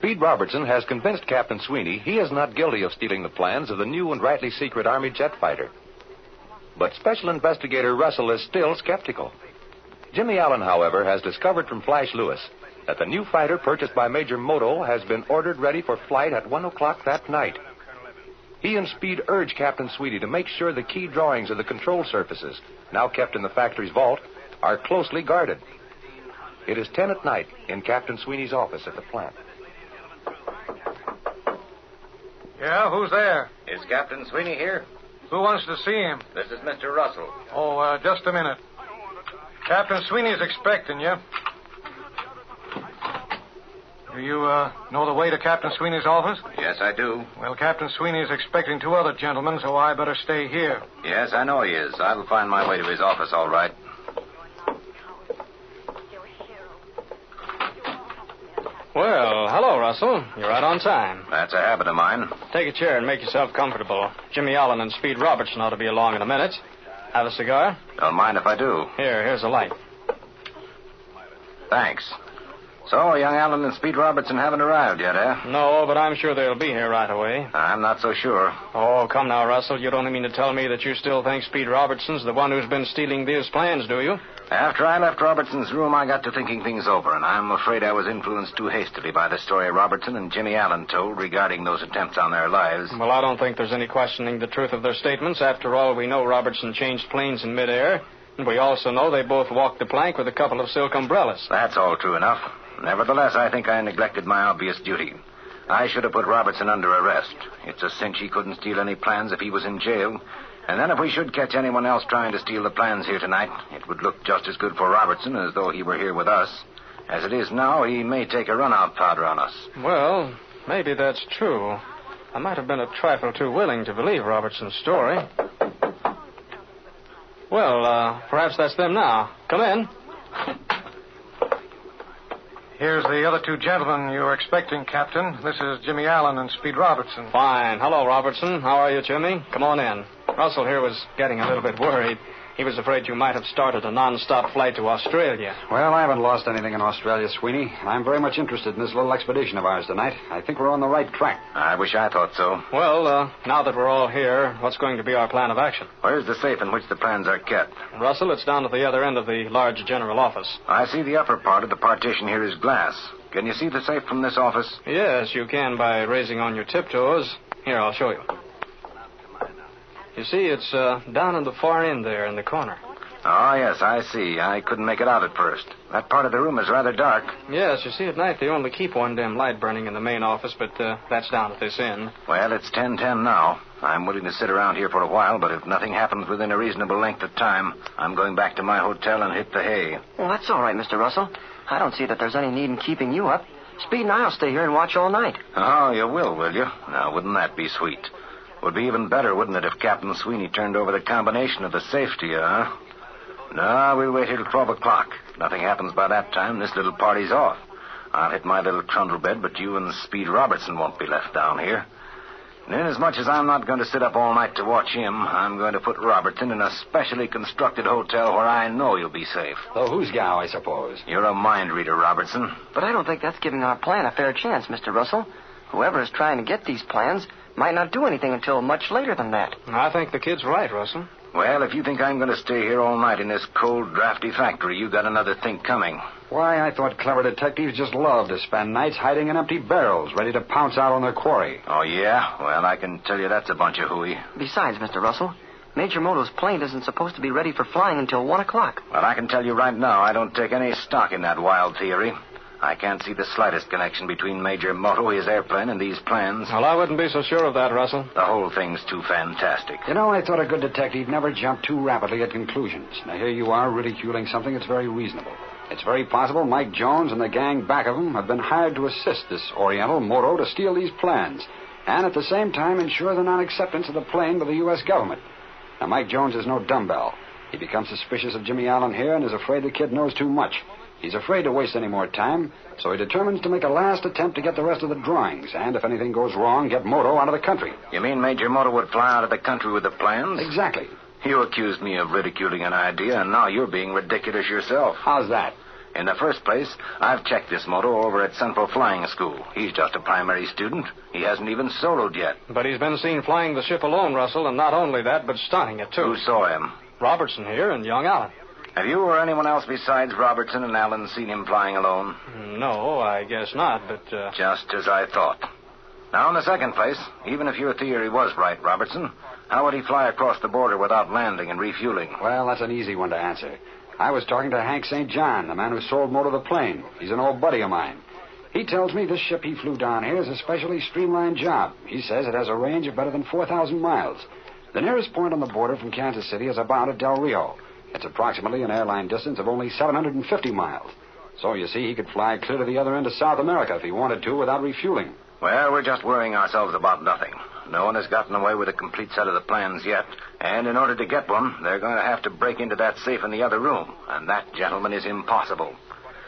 Speed Robertson has convinced Captain Sweeney he is not guilty of stealing the plans of the new and rightly secret Army jet fighter. But Special Investigator Russell is still skeptical. Jimmy Allen, however, has discovered from Flash Lewis that the new fighter purchased by Major Moto has been ordered ready for flight at 1 o'clock that night. He and Speed urge Captain Sweeney to make sure the key drawings of the control surfaces, now kept in the factory's vault, are closely guarded. It is 10 at night in Captain Sweeney's office at the plant. Yeah, who's there? Is Captain Sweeney here? Who wants to see him? This is Mr. Russell. Oh, just a minute. Captain Sweeney's expecting you. Do you know the way to Captain Sweeney's office? Yes, I do. Well, Captain Sweeney's expecting 2 other gentlemen, so I better stay here. Yes, I know he is. I'll find my way to his office, all right. Well, hello, Russell. You're right on time. That's a habit of mine. Take a chair and make yourself comfortable. Jimmy Allen and Speed Robertson ought to be along in a minute. Have a cigar? Don't mind if I do. Here's a light. Thanks. So, young Allen and Speed Robertson haven't arrived yet, eh? No, but I'm sure they'll be here right away. I'm not so sure. Oh, come now, Russell. You don't mean to tell me that you still think Speed Robertson's the one who's been stealing these plans, do you? After I left Robertson's room, I got to thinking things over, and I'm afraid I was influenced too hastily by the story Robertson and Jimmy Allen told regarding those attempts on their lives. Well, I don't think there's any questioning the truth of their statements. After all, we know Robertson changed planes in midair, and we also know they both walked the plank with a couple of silk umbrellas. That's all true enough. Nevertheless, I think I neglected my obvious duty. I should have put Robertson under arrest. It's a cinch he couldn't steal any plans if he was in jail. And then if we should catch anyone else trying to steal the plans here tonight, it would look just as good for Robertson as though he were here with us. As it is now, he may take a run-out powder on us. Well, maybe that's true. I might have been a trifle too willing to believe Robertson's story. Well, perhaps that's them now. Come in. Here's the other 2 gentlemen you were expecting, Captain. This is Jimmy Allen and Speed Robertson. Fine. Hello, Robertson. How are you, Jimmy? Come on in. Russell here was getting a little bit worried. He was afraid you might have started a non-stop flight to Australia. Well, I haven't lost anything in Australia, Sweeney. I'm very much interested in this little expedition of ours tonight. I think we're on the right track. I wish I thought so. Well, now that we're all here, what's going to be our plan of action? Where's the safe in which the plans are kept? Russell, it's down at the other end of the large general office. I see the upper part of the partition here is glass. Can you see the safe from this office? Yes, you can by raising on your tiptoes. Here, I'll show you. You see, it's down in the far end there in the corner. Oh, yes, I see. I couldn't make it out at first. That part of the room is rather dark. Yes, you see, at night they only keep one dim light burning in the main office, but that's down at this end. Well, it's 10:10 now. I'm willing to sit around here for a while, but if nothing happens within a reasonable length of time, I'm going back to my hotel and hit the hay. Well, that's all right, Mr. Russell. I don't see that there's any need in keeping you up. Speed and I'll stay here and watch all night. Oh, you will you? Now, wouldn't that be sweet? Would be even better, wouldn't it, if Captain Sweeney turned over the combination of the safe to you, huh? No, we'll wait here till 12 o'clock. If nothing happens by that time, this little party's off. I'll hit my little trundle bed, but you and Speed Robertson won't be left down here. And inasmuch as I'm not going to sit up all night to watch him, I'm going to put Robertson in a specially constructed hotel where I know he'll be safe. The hoosgow, I suppose. You're a mind reader, Robertson. But I don't think that's giving our plan a fair chance, Mr. Russell. Whoever is trying to get these plans might not do anything until much later than that. I think the kid's right, Russell. Well, if you think I'm going to stay here all night in this cold, drafty factory, you got another think coming. Why, I thought clever detectives just loved to spend nights hiding in empty barrels, ready to pounce out on their quarry. Oh, yeah? Well, I can tell you that's a bunch of hooey. Besides, Mr. Russell, Major Moto's plane isn't supposed to be ready for flying until 1 o'clock. Well, I can tell you right now, I don't take any stock in that wild theory. I can't see the slightest connection between Major Moto, his airplane, and these plans. Well, I wouldn't be so sure of that, Russell. The whole thing's too fantastic. You know, I thought a good detective never jumped too rapidly at conclusions. Now, here you are ridiculing something that's very reasonable. It's very possible Mike Jones and the gang back of him have been hired to assist this Oriental Moto to steal these plans, and at the same time ensure the non-acceptance of the plane by the U.S. government. Now, Mike Jones is no dumbbell. He becomes suspicious of Jimmy Allen here and is afraid the kid knows too much. He's afraid to waste any more time, so he determines to make a last attempt to get the rest of the drawings, and if anything goes wrong, get Moto out of the country. You mean Major Moto would fly out of the country with the plans? Exactly. You accused me of ridiculing an idea, and now you're being ridiculous yourself. How's that? In the first place, I've checked this moto over at Central Flying School. He's just a primary student. He hasn't even soloed yet. But he's been seen flying the ship alone, Russell, and not only that, but starting it, too. Who saw him? Robertson here and young Allen. Have you or anyone else besides Robertson and Allen seen him flying alone? No, I guess not, but... Just as I thought. Now, in the second place, even if your theory was right, Robertson, how would he fly across the border without landing and refueling? Well, that's an easy one to answer. I was talking to Hank St. John, the man who sold Moto the plane. He's an old buddy of mine. He tells me this ship he flew down here is a specially streamlined job. He says it has a range of better than 4,000 miles. The nearest point on the border from Kansas City is about at Del Rio. It's approximately an airline distance of only 750 miles. So, you see, he could fly clear to the other end of South America if he wanted to without refueling. Well, we're just worrying ourselves about nothing. No one has gotten away with a complete set of the plans yet. And in order to get one, they're going to have to break into that safe in the other room. And that, gentlemen, is impossible.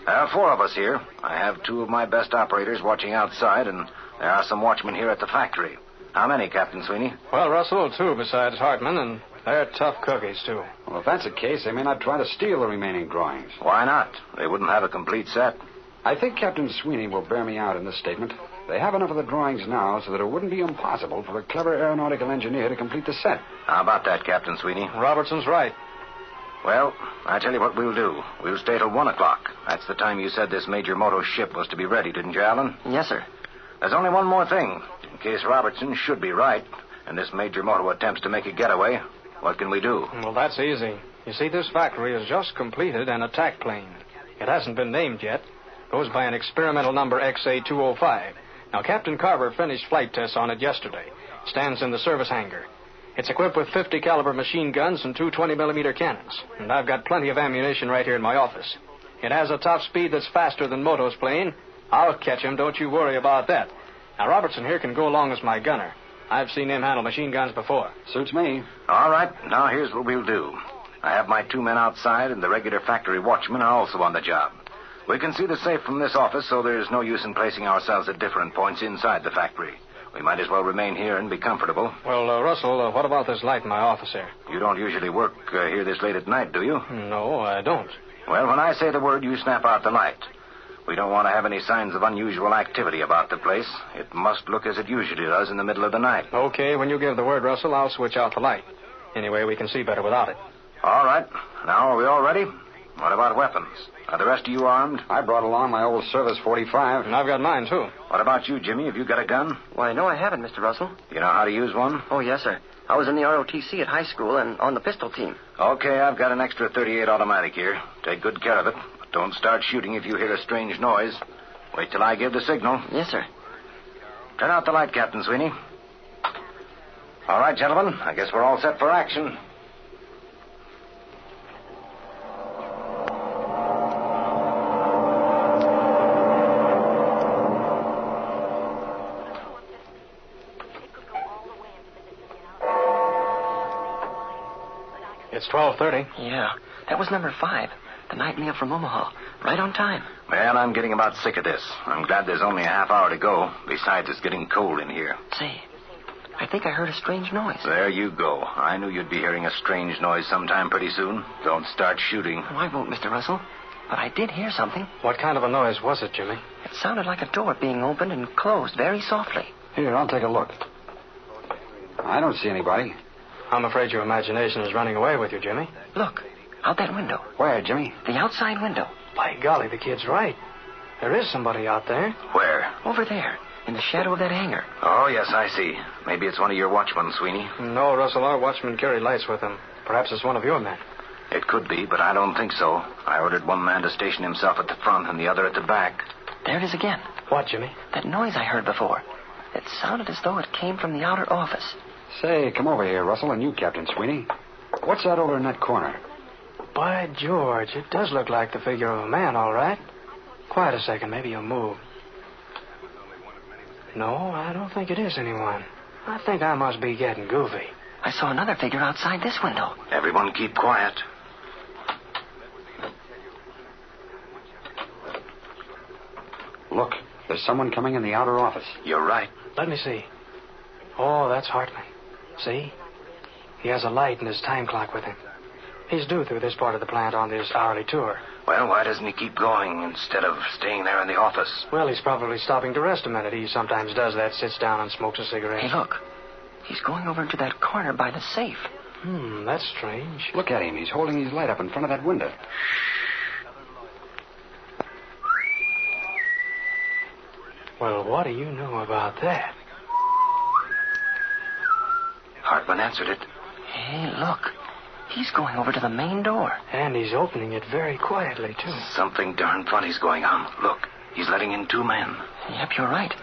There are 4 of us here. I have 2 of my best operators watching outside, and there are some watchmen here at the factory. How many, Captain Sweeney? Well, Russell, 2 besides Hartman, and they're tough cookies, too. Well, if that's the case, they may not try to steal the remaining drawings. Why not? They wouldn't have a complete set. I think Captain Sweeney will bear me out in this statement. They have enough of the drawings now so that it wouldn't be impossible for a clever aeronautical engineer to complete the set. How about that, Captain Sweeney? Robertson's right. Well, I tell you what we'll do. We'll stay till 1 o'clock. That's the time you said this Major Moto ship was to be ready, didn't you, Allen? Yes, sir. There's only one more thing. In case Robertson should be right, and this Major Moto attempts to make a getaway, what can we do? Well, that's easy. You see, this factory has just completed an attack plane. It hasn't been named yet. Goes by an experimental number XA-205. Now, Captain Carver finished flight tests on it yesterday. Stands in the service hangar. It's equipped with 50 caliber machine guns and 2 20-millimeter cannons. And I've got plenty of ammunition right here in my office. It has a top speed that's faster than Moto's plane. I'll catch him, don't you worry about that. Now, Robertson here can go along as my gunner. I've seen him handle machine guns before. Suits me. All right, now here's what we'll do. I have my 2 men outside, and the regular factory watchmen are also on the job. We can see the safe from this office, so there's no use in placing ourselves at different points inside the factory. We might as well remain here and be comfortable. Well, Russell, what about this light in my office here? You don't usually work here this late at night, do you? No, I don't. Well, when I say the word, you snap out the light. We don't want to have any signs of unusual activity about the place. It must look as it usually does in the middle of the night. Okay, when you give the word, Russell, I'll switch out the light. Anyway, we can see better without it. All right. Now, are we all ready? What about weapons? Are the rest of you armed? I brought along my old service .45. And I've got mine, too. What about you, Jimmy? Have you got a gun? Why, no, I haven't, Mr. Russell. You know how to use one? Oh, yes, sir. I was in the ROTC at high school and on the pistol team. Okay, I've got an extra .38 automatic here. Take good care of it. But don't start shooting if you hear a strange noise. Wait till I give the signal. Yes, sir. Turn out the light, Captain Sweeney. All right, gentlemen. I guess we're all set for action. It's 12:30. Yeah, that was number 5. The night mail from Omaha. Right on time. Well, I'm getting about sick of this. I'm glad there's only a half hour to go. Besides, it's getting cold in here. Say, I think I heard a strange noise. There you go. I knew you'd be hearing a strange noise sometime pretty soon. Don't start shooting. Oh, I won't, Mr. Russell. But I did hear something. What kind of a noise was it, Jimmy? It sounded like a door being opened and closed very softly. Here, I'll take a look. I don't see anybody. I'm afraid your imagination is running away with you, Jimmy. Look, out that window. Where, Jimmy? The outside window. By golly, the kid's right. There is somebody out there. Where? Over there, in the shadow of that hangar. Oh, yes, I see. Maybe it's one of your watchmen, Sweeney. No, Russell, our watchmen carry lights with them. Perhaps it's one of your men. It could be, but I don't think so. I ordered one man to station himself at the front and the other at the back. There it is again. What, Jimmy? That noise I heard before. It sounded as though it came from the outer office. Say, come over here, Russell, and you, Captain Sweeney. What's that over in that corner? By George, it does look like the figure of a man, all right. Quiet a second, maybe he'll move. No, I don't think it is anyone. I think I must be getting goofy. I saw another figure outside this window. Everyone keep quiet. Look, there's someone coming in the outer office. You're right. Let me see. Oh, that's Hartman. See? He has a light and his time clock with him. He's due through this part of the plant on this hourly tour. Well, why doesn't he keep going instead of staying there in the office? Well, he's probably stopping to rest a minute. He sometimes does that, sits down and smokes a cigarette. Hey, look. He's going over to that corner by the safe. That's strange. Look at him. He's holding his light up in front of that window. Well, what do you know about that? Hartman answered it. Hey, look. He's going over to the main door. And he's opening it very quietly, too. Something darn funny's going on. Look, he's letting in 2 men. Yep, you're right.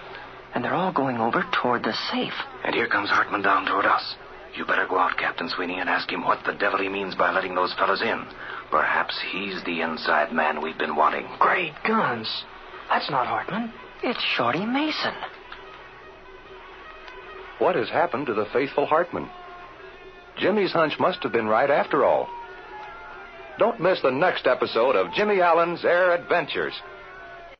And they're all going over toward the safe. And here comes Hartman down toward us. You better go out, Captain Sweeney, and ask him what the devil he means by letting those fellows in. Perhaps he's the inside man we've been wanting. Great guns. That's not Hartman. It's Shorty Mason. What has happened to the faithful Hartman? Jimmy's hunch must have been right after all. Don't miss the next episode of Jimmy Allen's Air Adventures.